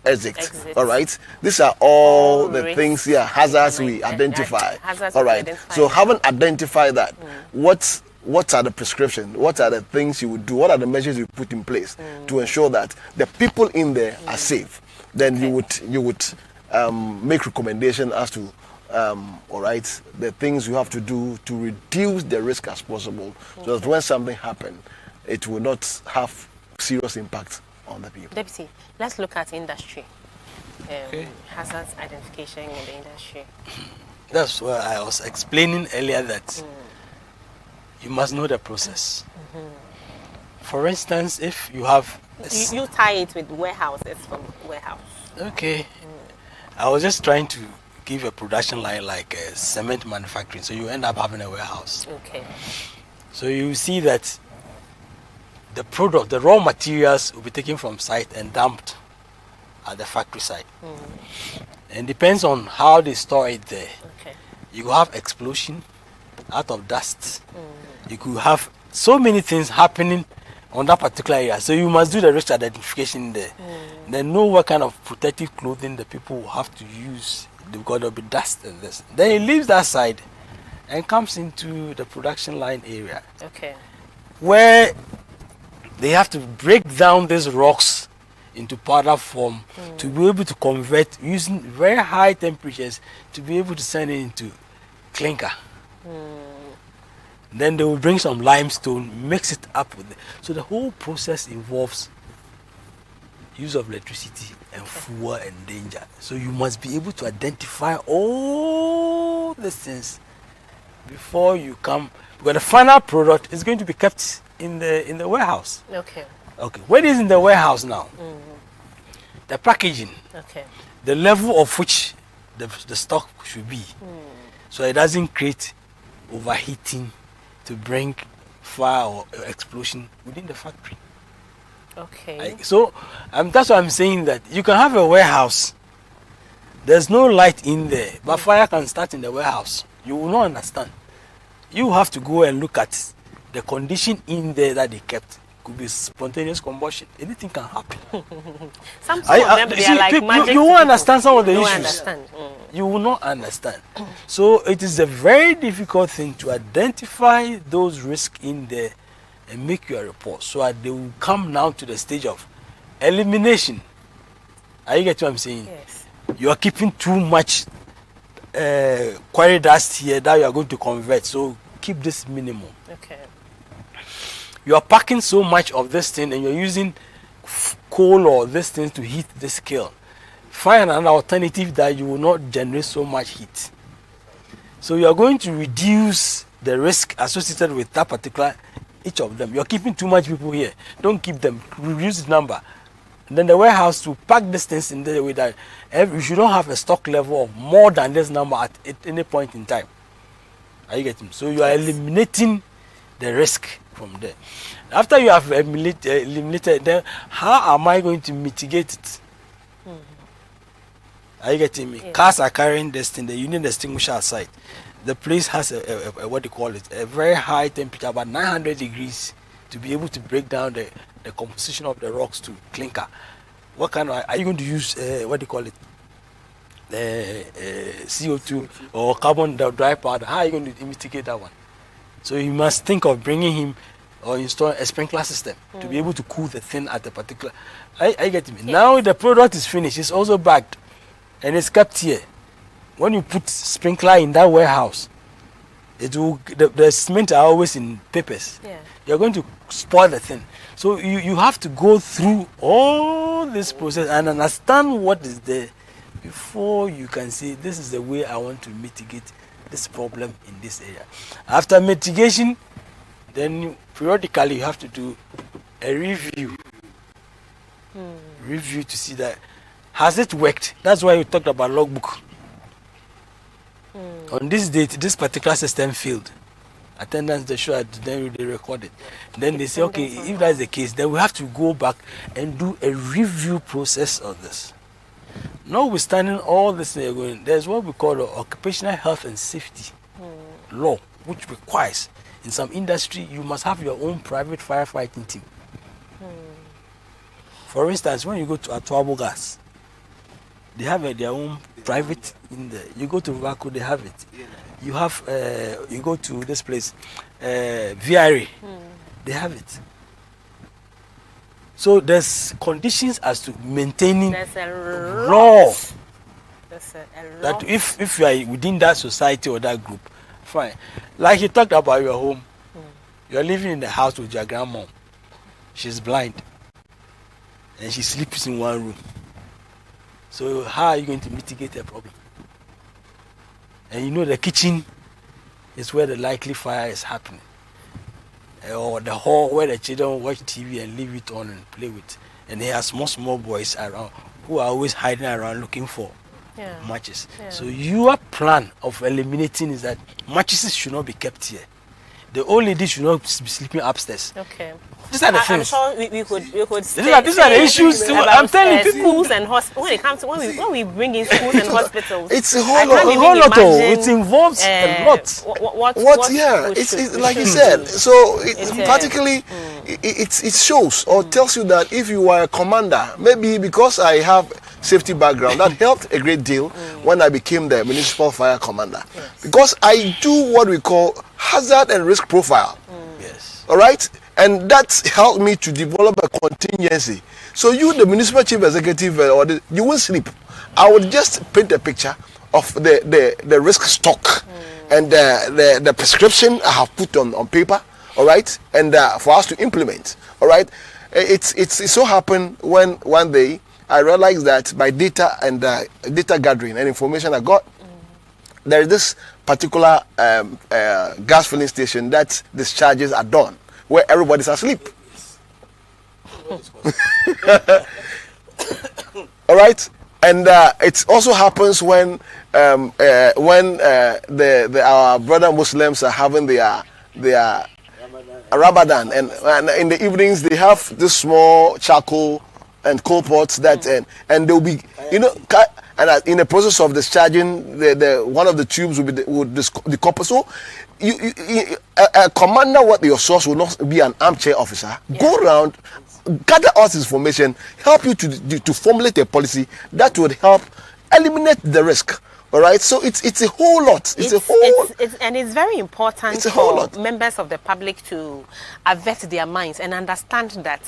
exit. All right, these are all the things, hazards we identify. All right, so having identified that, what are the prescription? What are the things you would do? What are the measures you put in place to ensure that the people in there are safe? Then you would make recommendation as to all right, the things you have to do to reduce the risk as possible, so that when something happens, it will not have serious impact on the people. Deputy, let's look at industry. Hazards identification in the industry. That's why I was explaining earlier that you must know the process. For instance, if you have... You tie it with warehouses from warehouse. Okay. I was just trying to give a production line like cement manufacturing, so you end up having a warehouse. Okay. So you see that the product, the raw materials will be taken from site and dumped at the factory site. And depends on how they store it there. Okay. You could have explosion out of dust. You could have so many things happening on that particular area. So you must do the risk identification there. Then know what kind of protective clothing the people will have to use, because there'll be dust and this. Then it leaves that side and comes into the production line area. Okay. Where they have to break down these rocks into powder form to be able to convert using very high temperatures to be able to send it into clinker. Then they will bring some limestone, mix it up with it. So the whole process involves use of electricity and fuel and danger. So you must be able to identify all these things before you come, because the final product is going to be kept in the warehouse. Okay. Okay. What is in the warehouse now? The packaging. Okay. The level of which the stock should be, so it doesn't create overheating to bring fire or explosion within the factory. Okay. So that's why I'm saying that you can have a warehouse. There's no light in there, but fire can start in the warehouse. You will not understand. You have to go and look at the condition in there that they kept. Could be spontaneous combustion. Anything can happen. Some of them, they are like magic. You won't understand some of the issues. Understand. You will not understand. So it is a very difficult thing to identify those risks in there and make your report, so that they will come now to the stage of elimination. Are you getting what I'm saying? Yes. You are keeping too much quarry dust here that you are going to convert, so keep this minimum. Okay. You are packing so much of this thing and you're using coal or this thing to heat this kiln. Find an alternative that you will not generate so much heat. So you are going to reduce the risk associated with that particular, each of them. You're keeping too much people here. Don't keep them. Reduce the number. And then the warehouse to pack these things in the way that you should not have a stock level of more than this number at any point in time. Are you getting me? So you are eliminating the risk from there. After you have eliminated, then how am I going to mitigate it? Are you getting me? Yes. Cars are carrying this thing. You need a extinguisher outside. The place has a what do you call it? A very high temperature, about 900 degrees, to be able to break down the composition of the rocks to clinker. What kind of, are you going to use? What do you call it? CO2 or carbon dry powder. How are you going to mitigate that one? So you must think of bringing him or install a sprinkler system to be able to cool the thing at a particular. I get me. Yes. Now the product is finished. It's also bagged and it's kept here. When you put sprinkler in that warehouse, it will the cement are always in papers. Yeah. You're going to spoil the thing. So you have to go through all this process and understand what is there before you can say this is the way I want to mitigate this problem in this area. After mitigation, then periodically you have to do a review. Review to see that has it worked. That's why we talked about logbook. On this date, this particular system failed. Attendance they show it, then they record it. Then they say, okay, if that's the case, then we have to go back and do a review process of this. Notwithstanding all this, there's what we call occupational health and safety law, which requires in some industry you must have your own private firefighting team. For instance, when you go to Atuabo Gas, they have their own private in there. You go to Vaco, they have it. You have, you go to this place, VRA, they have it. So there's conditions as to maintaining law. That if you are within that society or that group, fine. Like you talked about your home, you're living in the house with your grandma. She's blind, and she sleeps in one room. So how are you going to mitigate the problem? And you know the kitchen is where the likely fire is happening, or the hall where the children watch TV and leave it on and play with. And there are small boys around who are always hiding around looking for matches. So your plan of eliminating is that mattresses should not be kept here. The old lady should not be sleeping upstairs. Okay. These are the things. I'm sure we could. These are the issues. I'm telling people. Schools and hospitals. When it comes to when we bring in schools and hospitals, it's a whole lot. It involves a lot. What? Yeah. It's like you said. So practically, it shows or tells you that if you are a commander, maybe because I have safety background, that helped a great deal when I became the municipal fire commander, because I do what we call hazard and risk profile. Yes. All right. And that helped me to develop a contingency. So you, the municipal chief executive, you won't sleep. I would just paint a picture of the risk stock and the prescription I have put on paper. All right, and for us to implement. All right, it so happened when one day I realized that by data and data gathering and information I got, there is this particular gas filling station that discharges are done, where everybody's asleep. All right, and it also happens when our brother Muslims are having their Ramadan, and in the evenings they have this small charcoal and coal pots that and they'll be and in the process of discharging, the one of the tubes would decouple. So a commander, what your source will not be an armchair officer. Go around, gather all this information, help you to formulate a policy that would help eliminate the risk. All right, so it's a whole lot. And it's very important for members of the public to avert their minds and understand that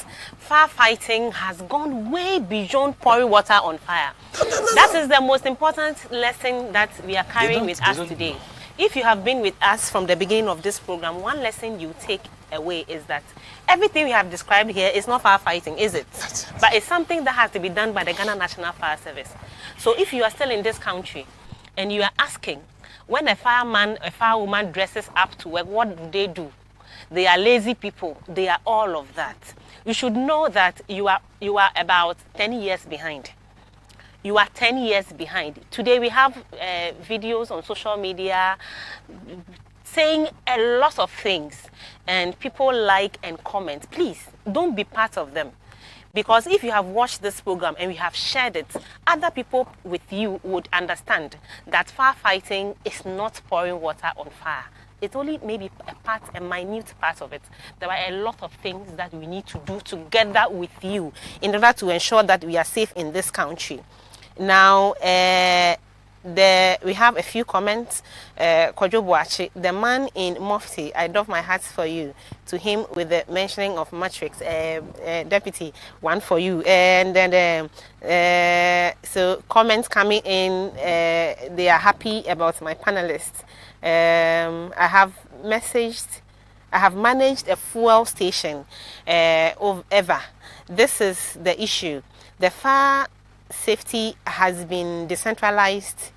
firefighting has gone way beyond pouring water on fire. That is the most important lesson that we are carrying with us today. If you have been with us from the beginning of this program, one lesson you take away is that everything we have described here is not firefighting, is it? But it's something that has to be done by the Ghana National Fire Service. So if you are still in this country, and you are asking, when a fireman, a firewoman dresses up to work, what do? They are lazy people. They are all of that. You should know that you are about 10 years behind. You are 10 years behind. Today we have videos on social media saying a lot of things, and people like and comment. Please, don't be part of them. Because if you have watched this program and we have shared it, other people with you would understand that firefighting is not pouring water on fire. It's only maybe a minute part of it. There are a lot of things that we need to do together with you in order to ensure that we are safe in this country. Now, we have a few comments. Kojo Boachi, the man in Mufti, I doff my hat for you. To him with the mentioning of matrix, deputy, one for you. And then, so comments coming in, they are happy about my panelists. I have managed a fuel station of ever. This is the issue. The fire safety has been decentralized.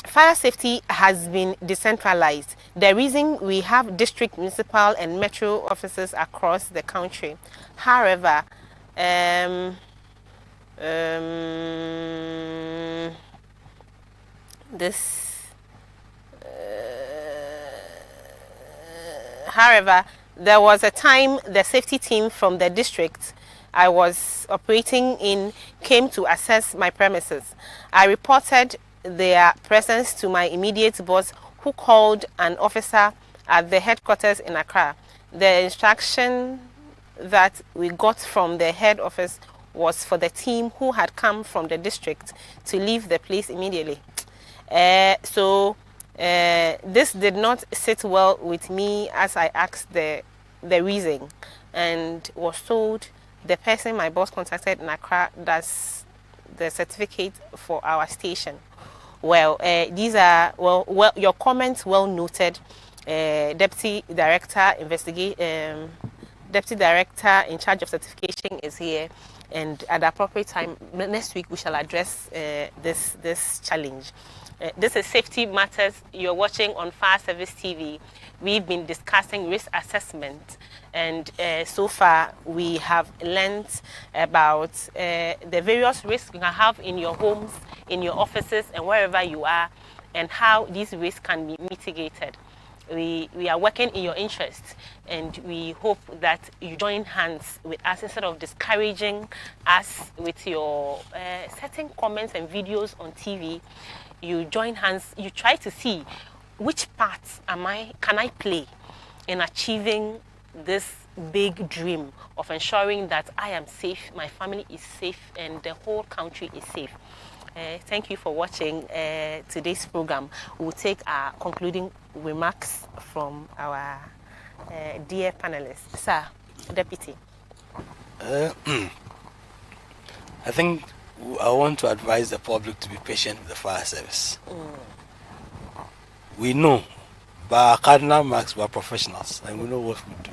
Fire safety has been decentralized. The reason we have district, municipal, and metro offices across the country. However, however, there was a time the safety team from the district I was operating in came to assess my premises. I reported their presence to my immediate boss, who called an officer at the headquarters in Accra. The instruction that we got from the head office was for the team who had come from the district to leave the place immediately. So this did not sit well with me as I asked the reason, and was told the person my boss contacted in Accra does the certificate for our station. Well, these are well your comments well noted. Deputy Director Deputy Director in charge of certification is here, and at the appropriate time next week we shall address this challenge. This is Safety Matters. You're watching on Fire Service TV. We've been discussing risk assessment, and so far we have learned about the various risks you can have in your homes, in your offices, and wherever you are, and how these risks can be mitigated. We are working in your interest, and we hope that you join hands with us instead of discouraging us with your certain comments and videos on TV. You join hands, you try to see which parts can I play in achieving this big dream of ensuring that I am safe, my family is safe, and the whole country is safe. Thank you for watching today's program. We'll take our concluding remarks from our dear panelists. Sir, Deputy. I think I want to advise the public to be patient with the fire service. We know, by our cardinal marks, we are professionals, and we know what we do.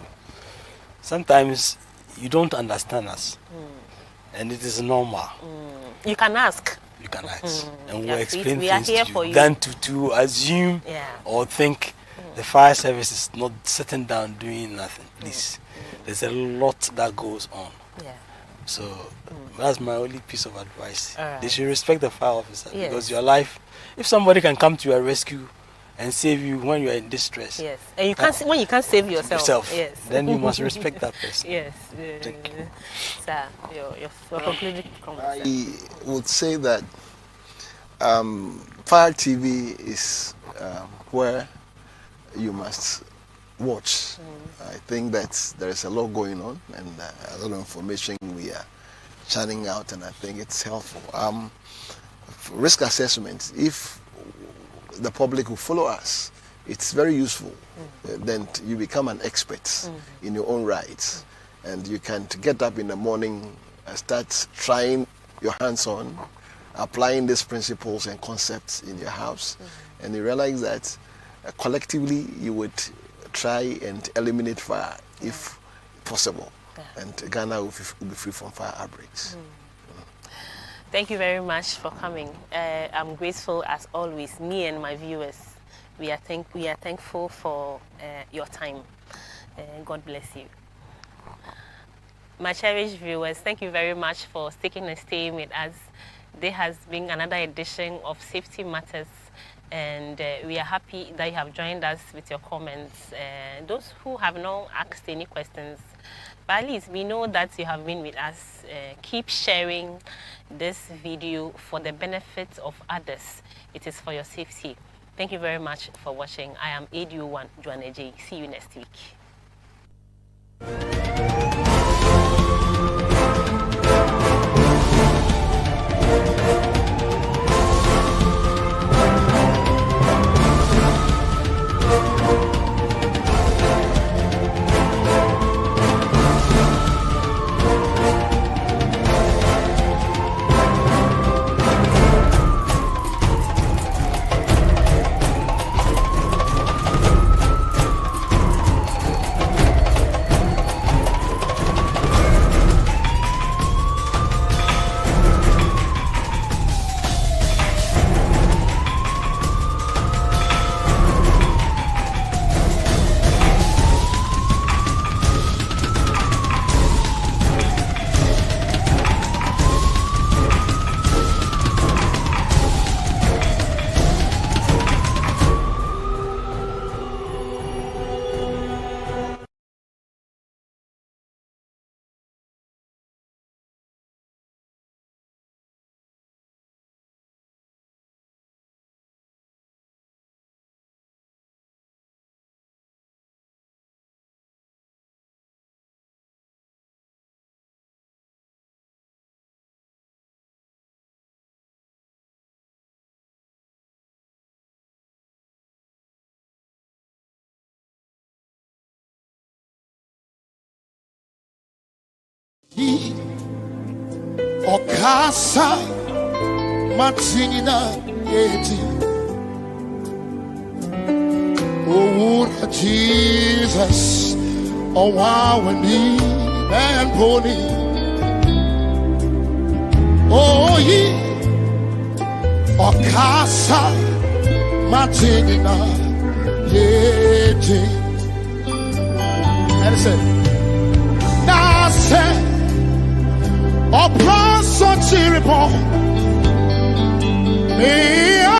Sometimes you don't understand us, and it is normal. You can ask. You can ask, and we'll explain we are things here to for you. you. Than to assume or think the fire service is not sitting down doing nothing. Please, there's a lot that goes on. Yeah. So that's my only piece of advice. Right. They should respect the fire officer, because your life, if somebody can come to your rescue and save you when you are in distress, yes, and you can't when you can't save yourself, yes, then you must respect that person. Yes. Sir, your concluding comments. I would say that Fire TV is where you must watch. I think that there is a lot going on, and a lot of information we are churning out, and I think it's helpful. Risk assessment, if the public will follow us, it's very useful. Then you become an expert in your own rights, and you can get up in the morning and start trying your hands on applying these principles and concepts in your house, and you realize that collectively you would try and eliminate fire if possible, and Ghana will be free from fire outbreaks. Thank you very much for coming. I'm grateful as always. Me and my viewers, we are thankful for your time. God bless you. My cherished viewers, thank you very much for sticking and staying with us. There has been another edition of Safety Matters, and we are happy that you have joined us with your comments. Those who have not asked any questions, but at least we know that you have been with us. Keep sharing this video for the benefit of others. It is for your safety. Thank you very much for watching. I am ADO1 Joanna J. See you next week. Okasa Matina Yeti. Oh, Jesus, oh, wow, and he and pony. Oh, ye, Okasa Matina Yeti. And it said, Nase, oh, Prancer Chiripon.